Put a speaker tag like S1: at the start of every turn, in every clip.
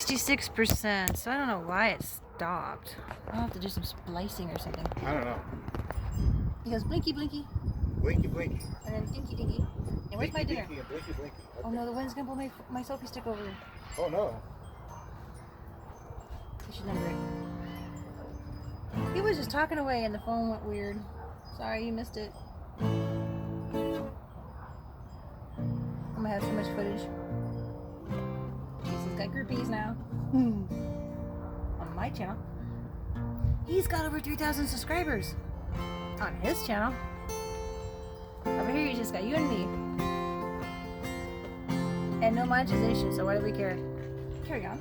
S1: 66%, so I don't know why it stopped. I'll have to do some splicing or something.
S2: I don't know.
S1: He goes blinky blinky.
S2: Blinky blinky.
S1: And then dinky dinky. And where's my dinner?
S2: Blinky and blinky blinky. Okay.
S1: Oh no, the wind's gonna blow my selfie stick over.
S2: Oh no.
S1: I should number it. He was just talking away and the phone went weird. Sorry, you missed it. I'm gonna have so much footage. He's got groupies now. On my channel. He's got over 3,000 subscribers. On his channel. Over here, he's just got you and me. And no monetization, so why do we care? Carry on.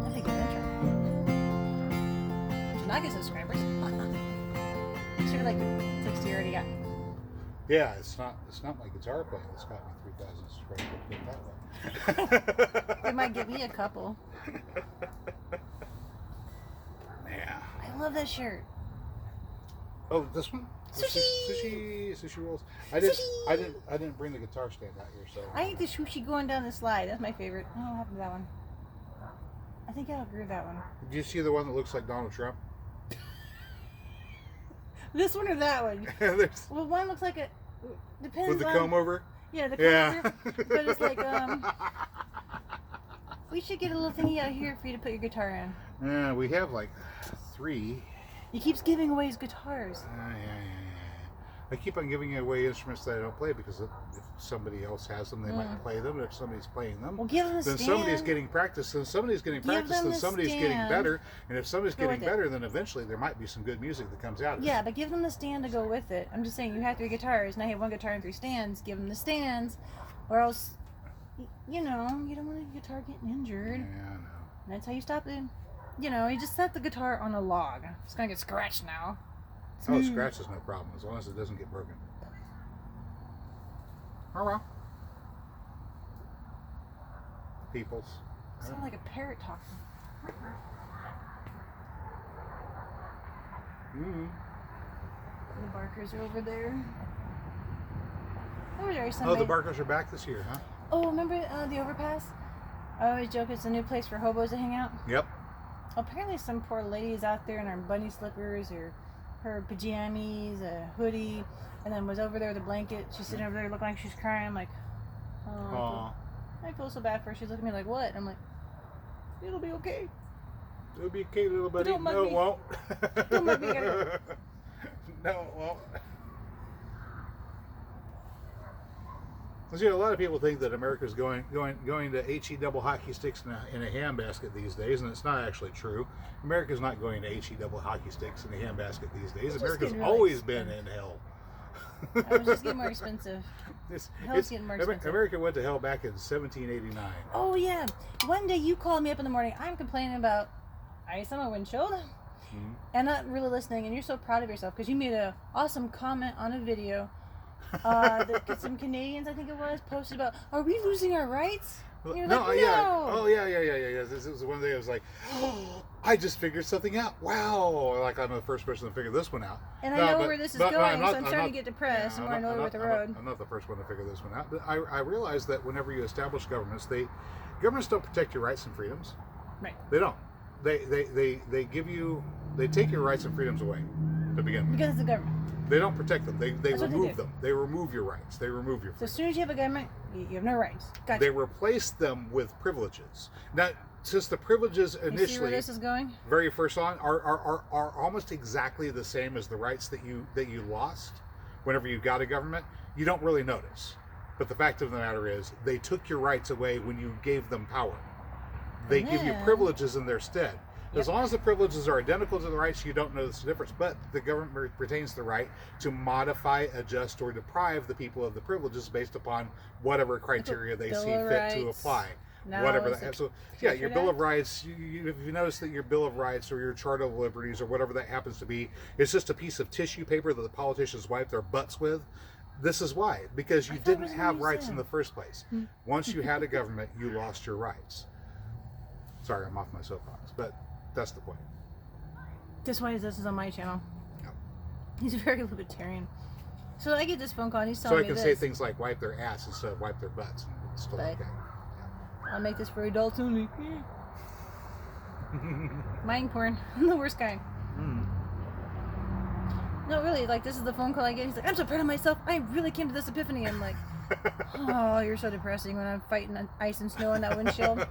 S1: That's a good intro. Should not get subscribers. Should like the 60 you already got.
S2: Yeah, it's not my guitar playing that's got me 3,000 subscribers. Put it that way.
S1: It might give me a couple.
S2: Yeah.
S1: I love that shirt.
S2: Oh, this one? Sushi rolls. I didn't bring the guitar stand out here, so.
S1: I hate the sushi going down the slide. That's my favorite. Oh, what happened to that one? I think I'll agree with that one.
S2: Did you see the one that looks like Donald Trump?
S1: This one or that one? Well, one looks like a. Depends
S2: with the
S1: on,
S2: comb over?
S1: Yeah, the comb over. But it's like we should get a little thingy out here for you to put your guitar in.
S2: Yeah, we have like 3.
S1: He keeps giving away his guitars.
S2: Yeah. I keep on giving away instruments that I don't play because if somebody else has them, they might play them. If somebody's playing them,
S1: well, give them a
S2: then
S1: stand.
S2: somebody's getting practice. Then somebody's getting practice. Then somebody's getting better. And if somebody's getting better, then eventually there might be some good music that comes out of it.
S1: Yeah, but give them the stand to go with it. I'm just saying, you have 3 guitars, and I have 1 guitar and 3 stands. Give them the stands, or else, you know, you don't want a guitar getting injured.
S2: Yeah, I know.
S1: And that's how you stop it. You know, you just set the guitar on a log. It's gonna get scratched now.
S2: Oh, scratch is no problem as long as it doesn't get broken. Oh well. Peoples.
S1: Sound like a parrot talking. The Barkers are over there. Over there,
S2: Oh, the Barkers are back this year, huh?
S1: Oh, remember the overpass? I always joke it's a new place for hobos to hang out.
S2: Yep.
S1: Apparently some poor lady's out there in her bunny slippers or her pajamas, a hoodie, and then was over there with a blanket. She's sitting over there looking like she's crying. I'm like, oh, I feel so bad for her. She's looking at me like, what? I'm like, it'll be okay.
S2: It'll be okay, little buddy.
S1: Don't
S2: No, it won't.
S1: Don't let me get
S2: her. No, it won't. See, a lot of people think that America's going to HE double hockey sticks in a handbasket these days, and it's not actually true. America's not going to HE double hockey sticks in a handbasket these days. America's always been in hell.
S1: It was just getting more expensive. Hell's getting more expensive.
S2: America went to hell back in 1789.
S1: Oh yeah. One day you called me up in the morning. I'm complaining about ice on my windshield. And not really listening, and you're so proud of yourself because you made an awesome comment on a video that some Canadians, I think it was, posted about, are we losing our rights?
S2: No,
S1: like,
S2: no. Oh, yeah. This was one day I was like, oh, I just figured something out. Wow. Like I'm the first person to figure this one out.
S1: And I know where this is going, so I'm starting to get depressed and more annoyed with the road.
S2: I'm not the first one to figure this one out, but I realized that whenever you establish governments, governments don't protect your rights and freedoms.
S1: Right.
S2: They don't. They take your rights and freedoms away to begin with.
S1: Because it's the government.
S2: They don't protect them. They remove them. They remove your rights. They remove your freedoms.
S1: So as soon as you have a government, you have no rights. Gotcha.
S2: They replace them with privileges. Now, since the privileges initially,
S1: you see where this is going?
S2: Very first on, are almost exactly the same as the rights that you lost whenever you got a government, you don't really notice. But the fact of the matter is, they took your rights away when you gave them power. They give you privileges in their stead. As long as the privileges are identical to the rights, you don't notice the difference. But the government retains the right to modify, adjust, or deprive the people of the privileges based upon whatever criteria they see fit to apply. Whatever that. So, yeah, your Bill of Rights. If you notice that your Bill of Rights or your Charter of Liberties or whatever that happens to be, it's just a piece of tissue paper that the politicians wipe their butts with. This is why, because you didn't have rights in the first place. Once you had a government, you lost your rights. Sorry, I'm off my soapbox, but that's the point.
S1: That's why this is on my channel.
S2: Yep.
S1: He's very libertarian. So I get this phone call and he's telling me
S2: so I can say things like wipe their ass instead of wipe their butts. It's still okay. Yeah.
S1: I'll make this for adults only. Mind porn. I'm the worst kind. No, really, like, this is the phone call I get. He's like, I'm so proud of myself. I really came to this epiphany. I'm like, oh, you're so depressing when I'm fighting ice and snow on that windshield.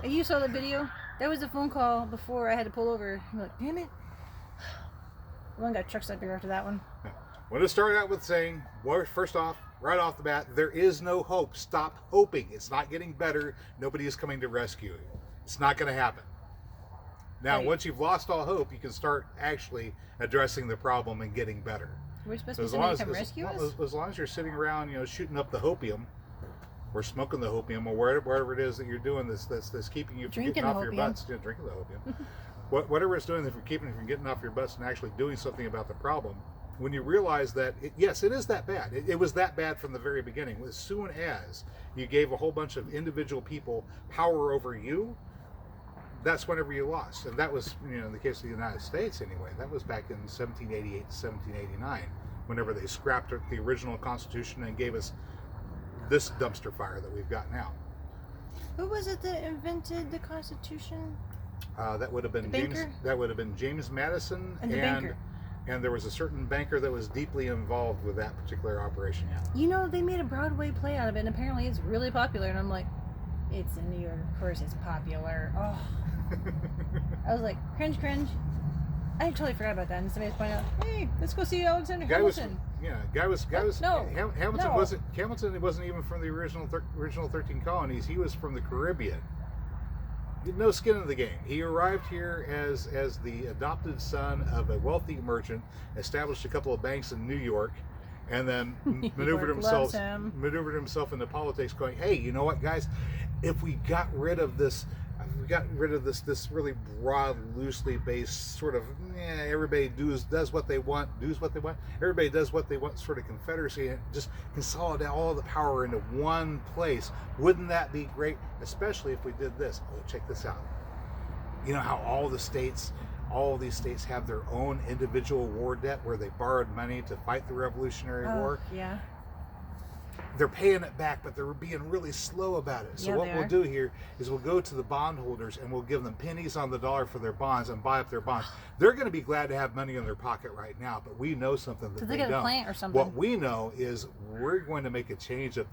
S1: And you saw the video? That was a phone call before I had to pull over. I'm like, damn it. One got truck stop here after that one.
S2: I want to start out with saying, well, first off, right off the bat, there is no hope. Stop hoping. It's not getting better. Nobody is coming to rescue you. It's not going to happen. Now,
S1: Right.
S2: once you've lost all hope, you can start actually addressing the problem and getting better.
S1: We're supposed to be somebody to come rescue us?
S2: As long as you're sitting around, shooting up the hopium, or smoking the hopium, or whatever it is that you're doing that's keeping you from
S1: Drinking
S2: getting off
S1: the
S2: your
S1: hopium.
S2: butts, drinking the opium, whatever it's doing, if you're keeping you from getting off your butts and actually doing something about the problem, when you realize that, yes, it is that bad. It was that bad from the very beginning. As soon as you gave a whole bunch of individual people power over you, that's whenever you lost. And that was, in the case of the United States anyway, that was back in 1788 to 1789, whenever they scrapped the original Constitution and gave us this dumpster fire that we've got now.
S1: Who was it that invented the Constitution?
S2: That would have been James Madison,
S1: And the banker.
S2: And there was a certain banker that was deeply involved with that particular operation.
S1: They made a Broadway play out of it, and apparently it's really popular. And I'm like, it's in New York, of course it's popular. Oh. I was like, cringe. I totally forgot about that, and somebody was pointing out, hey, let's go see Alexander Hamilton. Hamilton
S2: wasn't even from the original 13 colonies. He was from the Caribbean. He had no skin in the game. He arrived here as the adopted son of a wealthy merchant, established a couple of banks in New York, and then maneuvered himself into politics, going, hey, you know what, guys, if we got rid of this really broad, loosely based sort of everybody does what they want, everybody does what they want sort of confederacy, and just consolidate all the power into one place, wouldn't that be great? Especially if we did this. Oh, check this out. You know how all these states have their own individual war debt where they borrowed money to fight the Revolutionary War?
S1: Yeah.
S2: They're paying it back, but they're being really slow about it. So what we'll do here is we'll go to the bondholders and we'll give them pennies on the dollar for their bonds and buy up their bonds. They're going to be glad to have money in their pocket right now, but we know something that they
S1: got
S2: don't.
S1: A plant or something.
S2: What we know is we're going to make a change and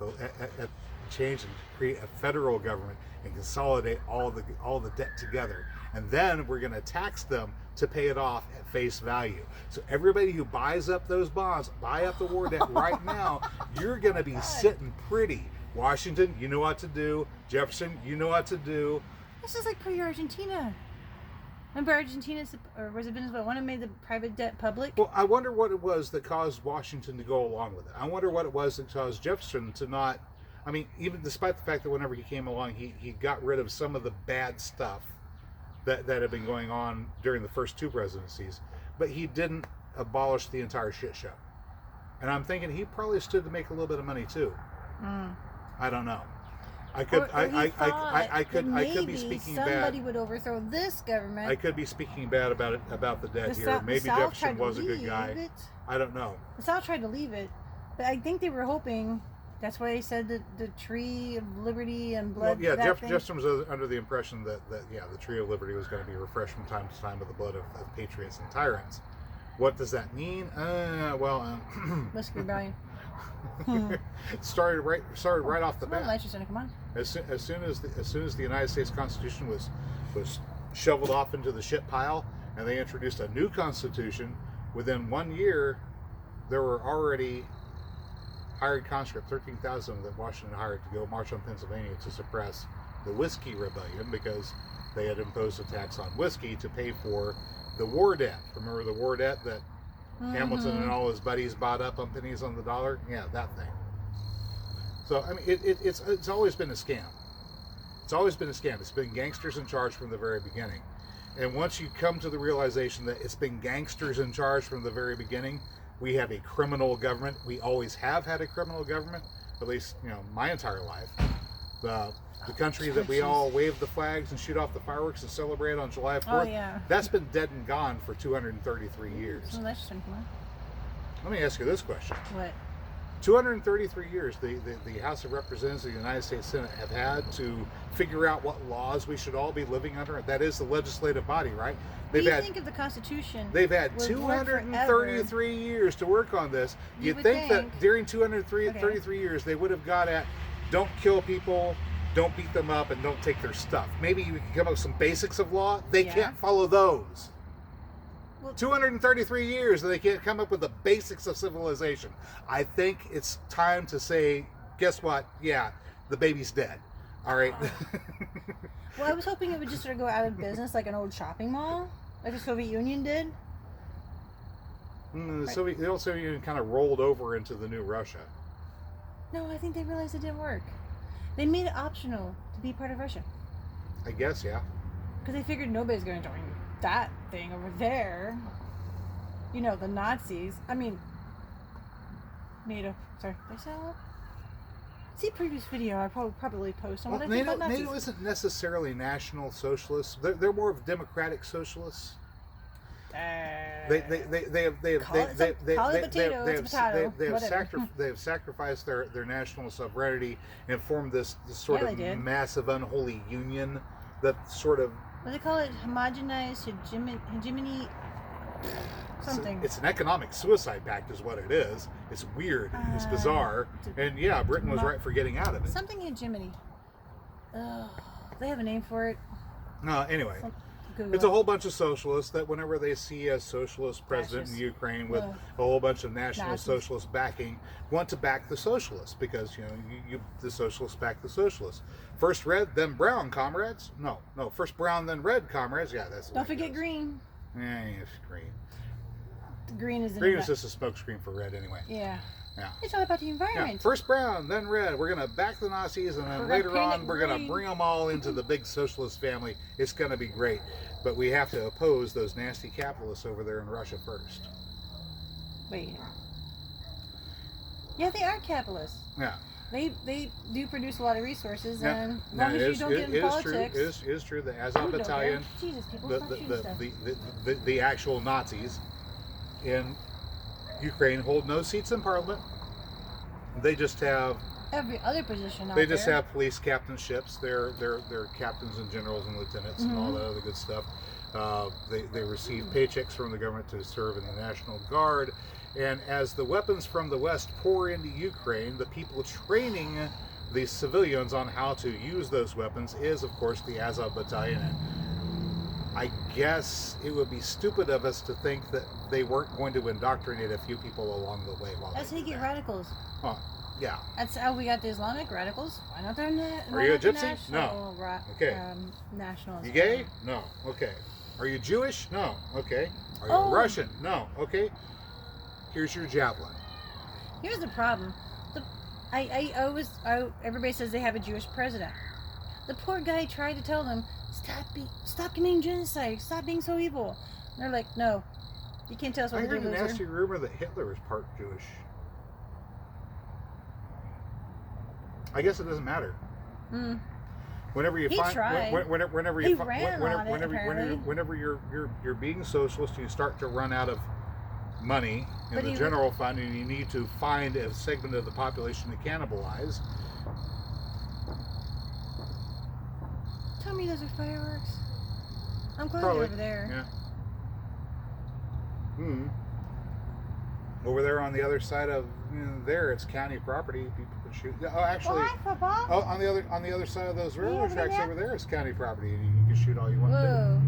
S2: create a federal government and consolidate all the debt together, and then we're going to tax them to pay it off at face value. So everybody who buys up those bonds, buy up the war debt right now, you're going to be sitting pretty. Washington, you know what to do. Jefferson, you know what to do.
S1: This is like pre-Argentina. Remember Argentina, or was it Venezuela? One of them made the private debt public.
S2: Well, I wonder what it was that caused Washington to go along with it. I wonder what it was that caused Jefferson to not. I mean, even despite the fact that whenever he came along, he got rid of some of the bad stuff that had been going on during the first two presidencies, but he didn't abolish the entire shit show. And I'm thinking he probably stood to make a little bit of money too. I don't know. I could be speaking bad.
S1: Somebody would overthrow this government.
S2: I could be speaking bad about the debt here. Maybe Jefferson was a good guy. I don't know.
S1: The South tried to leave it, but I think they were hoping. That's why they said that the tree of liberty and blood.
S2: Well, yeah, Jefferson was under the impression that the tree of liberty was going to be refreshed from time to time with the blood of patriots and tyrants. What does that mean?
S1: Whiskey Rebellion.
S2: started right off the bat.
S1: Come on.
S2: As soon as the United States Constitution was shoveled off into the shit pile, and they introduced a new Constitution, within 1 year, there were already hired conscripts, 13,000 that Washington hired to go march on Pennsylvania to suppress the Whiskey Rebellion, because they had imposed a tax on whiskey to pay for the war debt. Remember the war debt that Hamilton and all his buddies bought up on pennies on the dollar? Yeah, that thing. So, I mean, it's always been a scam. It's always been a scam. It's been gangsters in charge from the very beginning. And once you come to the realization that it's been gangsters in charge from the very beginning, we have a criminal government. We always have had a criminal government, at least, my entire life. The country that we all wave the flags and shoot off the fireworks and celebrate on July 4th, that's been dead and gone for 233 years.
S1: Well, that's just come on.
S2: Let me ask you this question.
S1: What?
S2: 233 years, the House of Representatives of the United States Senate have had to figure out what laws we should all be living under. That is the legislative body, right?
S1: What do you think of the Constitution?
S2: They've had
S1: would work
S2: 233 years to work on this. You'd
S1: would
S2: think that
S1: think.
S2: during 233 years they would have got at don't kill people, don't beat them up, and don't take their stuff. Maybe you could come up with some basics of law. They
S1: Yeah.
S2: can't follow those.
S1: Well,
S2: 233 years and they can't come up with the basics of civilization. I think it's time to say, guess what? Yeah, the baby's dead. All right.
S1: well, I was hoping it would just sort of go out of business like an old shopping mall, like the Soviet Union did.
S2: The old Soviet Union kind of rolled over into the new Russia.
S1: No, I think they realized it didn't work. They made it optional to be part of Russia.
S2: I guess, yeah.
S1: Because they figured nobody's going to join that thing over there. You know, the Nazis. I mean, NATO. Sorry, did I say that? See previous video I probably post on what I think about Nazis.
S2: NATO isn't necessarily national socialists. They're more of democratic socialists. They have sacrificed their national sovereignty and formed this sort of massive unholy union that sort of.
S1: What do they call it? Homogenized hegemony. Something.
S2: It's an economic suicide pact, is what it is. It's weird. It's bizarre. And yeah, Britain was right for getting out of it.
S1: Something hegemony. They have a name for it.
S2: No, anyway.
S1: Google
S2: It's a whole bunch of socialists that whenever they see a socialist president in Ukraine with a whole bunch of national socialist backing, want to back the socialists because, you know, the socialists back the socialists. First red, then brown, comrades. No, first brown, then red, comrades. Yeah, that's.
S1: Don't forget green.
S2: It's green.
S1: Green is
S2: just a smokescreen for red anyway.
S1: Yeah.
S2: Yeah.
S1: It's all about the environment.
S2: Yeah. First brown, then red. We're going to back the Nazis, and then later on, we're going to bring them all into the big socialist family. It's going to be great. But we have to oppose those nasty capitalists over there in Russia first.
S1: Wait. Yeah, they are capitalists.
S2: Yeah.
S1: They do produce a lot of resources, and as long as you don't get in politics.
S2: It is true. The Azov Battalion,
S1: Jesus, people stop shooting stuff.
S2: the actual Nazis in Ukraine hold no seats in parliament. They just have
S1: every other position out
S2: They just
S1: there.
S2: have police captainships. They're captains and generals and lieutenants and all that other good stuff. They receive paychecks from the government to serve in the National Guard. And as the weapons from the West pour into Ukraine, the people training the civilians on how to use those weapons is, of course, the Azov Battalion. And I guess it would be stupid of us to think that they weren't going to indoctrinate a few people along the way.
S1: That's how you get radicals.
S2: Yeah.
S1: That's how we got the Islamic radicals. Why not?
S2: Are you a gypsy? No. Okay.
S1: Nationals.
S2: You gay? No. Okay. Are you Jewish? No. Okay. Are you Russian? No. Okay. Here's your javelin.
S1: Here's the problem. Everybody says they have a Jewish president. The poor guy tried to tell them, stop committing genocide, stop being so evil. And they're like, no, you can't tell us what to do.
S2: I heard a nasty rumor that Hitler was part Jewish. I guess it doesn't matter. Whenever you whenever you're being socialist, you start to run out of money in the general fund, and you need to find a segment of the population to cannibalize.
S1: Tell me those are fireworks. I'm glad
S2: Probably.
S1: they're over there.
S2: Yeah. Over there on the other side of there, it's county property. People can shoot. Oh, actually, on the other side of those railroad tracks over there is county property, and you can shoot all you want to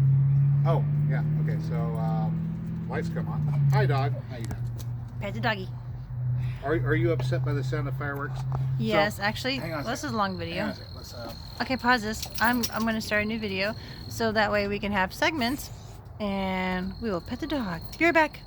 S2: do. Oh, yeah. Okay, so lights come on. Hi, dog. How you doing?
S1: Pet the doggy.
S2: Are you upset by the sound of fireworks?
S1: Yes,
S2: so,
S1: actually. This is a long video.
S2: Let's,
S1: okay, pause this. I'm going to start a new video, so that way we can have segments, and we will pet the dog. Be right back.